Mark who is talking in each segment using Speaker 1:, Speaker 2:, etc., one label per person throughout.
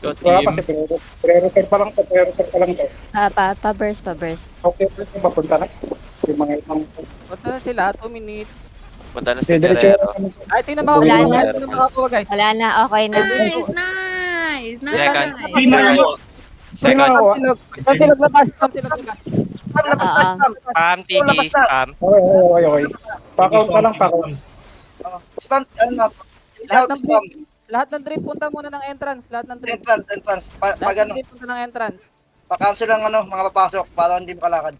Speaker 1: Go
Speaker 2: Wala
Speaker 1: team.
Speaker 2: kasi pre-repair pa lang to, pre-repair pa lang to.
Speaker 3: Pa-burst, pa-burst.
Speaker 2: Okay, papunta na. Yung mga ibang...
Speaker 4: Punta na sila, 2 minutes.
Speaker 1: Punta na si
Speaker 2: Diretso
Speaker 1: Guerrero.
Speaker 4: Ay, sino
Speaker 3: Wala
Speaker 4: makakuha?
Speaker 3: na.
Speaker 4: Sino makakuha, guys?
Speaker 3: Wala na, okay na.
Speaker 5: Nice, nice,
Speaker 1: Second.
Speaker 5: nice.
Speaker 1: Second.
Speaker 4: Spam silog labas, spam silog labas.
Speaker 6: Labas na,
Speaker 3: Oo.
Speaker 6: spam.
Speaker 1: Spam, TP,
Speaker 6: Labas na.
Speaker 1: spam.
Speaker 2: Okay. Pa-count pa lang, pa-count.
Speaker 6: Spam, ano na.
Speaker 4: Lahat
Speaker 6: Lahat
Speaker 4: ng
Speaker 6: spam.
Speaker 4: Lahat ng drip punta muna ng entrance. Lahat ng drip.
Speaker 6: Entrance. Pag
Speaker 4: Lahat ng
Speaker 6: ano,
Speaker 4: drip punta ng entrance.
Speaker 6: pa-cancel ang ano, mga papasok para hindi makalakad.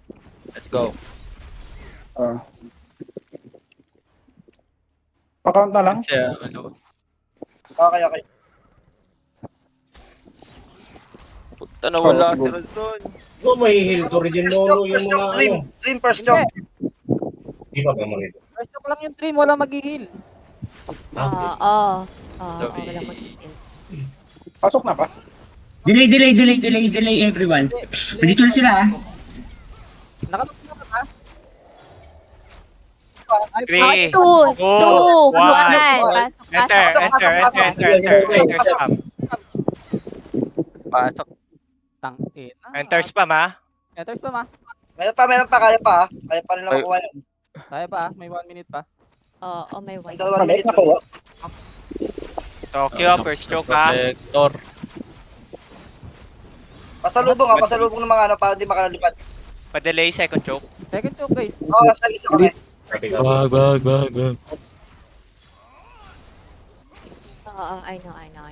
Speaker 1: Let's go.
Speaker 2: Pa-count na lang.
Speaker 1: Siya, ano.
Speaker 6: Okay.
Speaker 1: Punta na wala
Speaker 2: Oh,
Speaker 1: si
Speaker 2: sige.
Speaker 1: Rodon.
Speaker 7: May heal ko rin Lolo yung mga ano.
Speaker 6: Dream first job.
Speaker 7: Di ba ba mga ito?
Speaker 4: First up lang yung dream, wala mag-heal.
Speaker 3: Oo.
Speaker 1: Sorry.
Speaker 3: Wala mag-heal.
Speaker 2: Pasok na ba?
Speaker 8: Delay everyone. Dito na sila ah.
Speaker 4: Nakatok na ba? Ay,
Speaker 1: 3,
Speaker 3: 2,
Speaker 1: 2,
Speaker 3: 2,
Speaker 1: 1.
Speaker 3: 1.
Speaker 1: Enter, spam. Pasok.
Speaker 4: tangina.
Speaker 1: Enter spam ha.
Speaker 4: Enter spam ah.
Speaker 6: Meron pa, kaya pa. Kaya pa nila makuha yun.
Speaker 4: Kaya pa ah, may 1 minute pa.
Speaker 3: Oo, may
Speaker 6: Ang
Speaker 3: 1.
Speaker 6: dalawang
Speaker 2: Maliit
Speaker 6: minute
Speaker 2: na po.
Speaker 6: lang.
Speaker 1: Tokyo, first stroke ha.
Speaker 8: Protector.
Speaker 6: Pasalubong ng mga ano para hindi makalipad.
Speaker 1: Pa-delay, second choke.
Speaker 4: Second choke guys.
Speaker 6: Oo, sa gitna kami.
Speaker 7: Sabi ka.
Speaker 8: Wag.
Speaker 3: Oo, I know.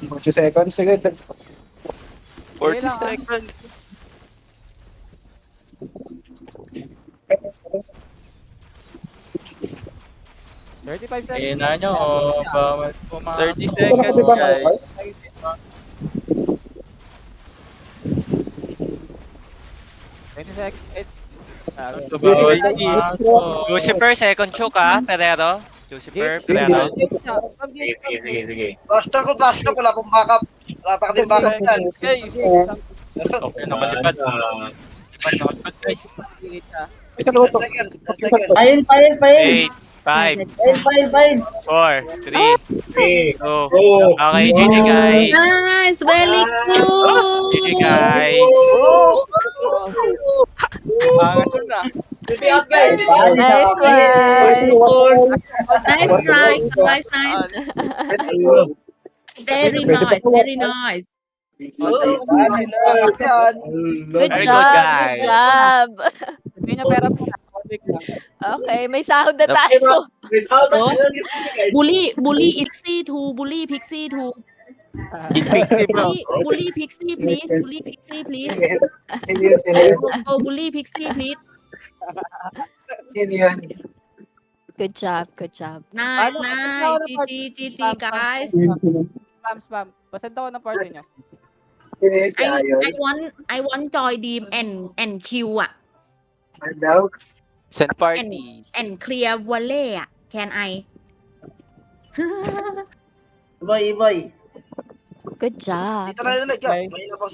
Speaker 2: 40 seconds. Sige,
Speaker 1: 40
Speaker 4: lang, ah.
Speaker 1: seconds.
Speaker 4: $35 seconds.
Speaker 8: Ayun na nyo, bawal pumasok.
Speaker 1: 30
Speaker 2: Ito na
Speaker 1: seconds,
Speaker 2: kasi ba,
Speaker 1: guys.
Speaker 2: Marcos?
Speaker 4: 20 seconds.
Speaker 8: Bawal
Speaker 1: Twenty.
Speaker 8: pumasok.
Speaker 1: Lucifer, second choke ha. Perero. Lucifer, Perero.
Speaker 7: Sige.
Speaker 6: Basta ko, wala pong backup. Wala pa kami backup yan.
Speaker 1: Guys.
Speaker 8: Okay, nakalipad. Nakalipad guys.
Speaker 2: Isa luto.
Speaker 6: Second.
Speaker 9: File.
Speaker 1: 8, 5, 4, 3, 2. Okay, GG guys.
Speaker 5: Nice, very good.
Speaker 1: GG guys. Angat na.
Speaker 3: Nice one.
Speaker 5: Nice try, nice. Very nice.
Speaker 6: Yan.
Speaker 3: Good
Speaker 1: Very good,
Speaker 3: job.
Speaker 1: guys.
Speaker 3: Good job.
Speaker 4: Hindi niya pera po. Kontik lang.
Speaker 3: Okay, may sahod na tayo.
Speaker 5: Bully Pixie to bully Pixie to bully Pixie please. Bully Pixie please. Oh, bully Pixie please.
Speaker 3: Good job.
Speaker 5: Nice. GG guys.
Speaker 4: Spam. Pasend ako ng party niya.
Speaker 5: I want joy team and Q
Speaker 1: Send party.
Speaker 5: and clear volley can I?
Speaker 9: Boy.
Speaker 3: Good job.
Speaker 6: Dito na yun. May labas.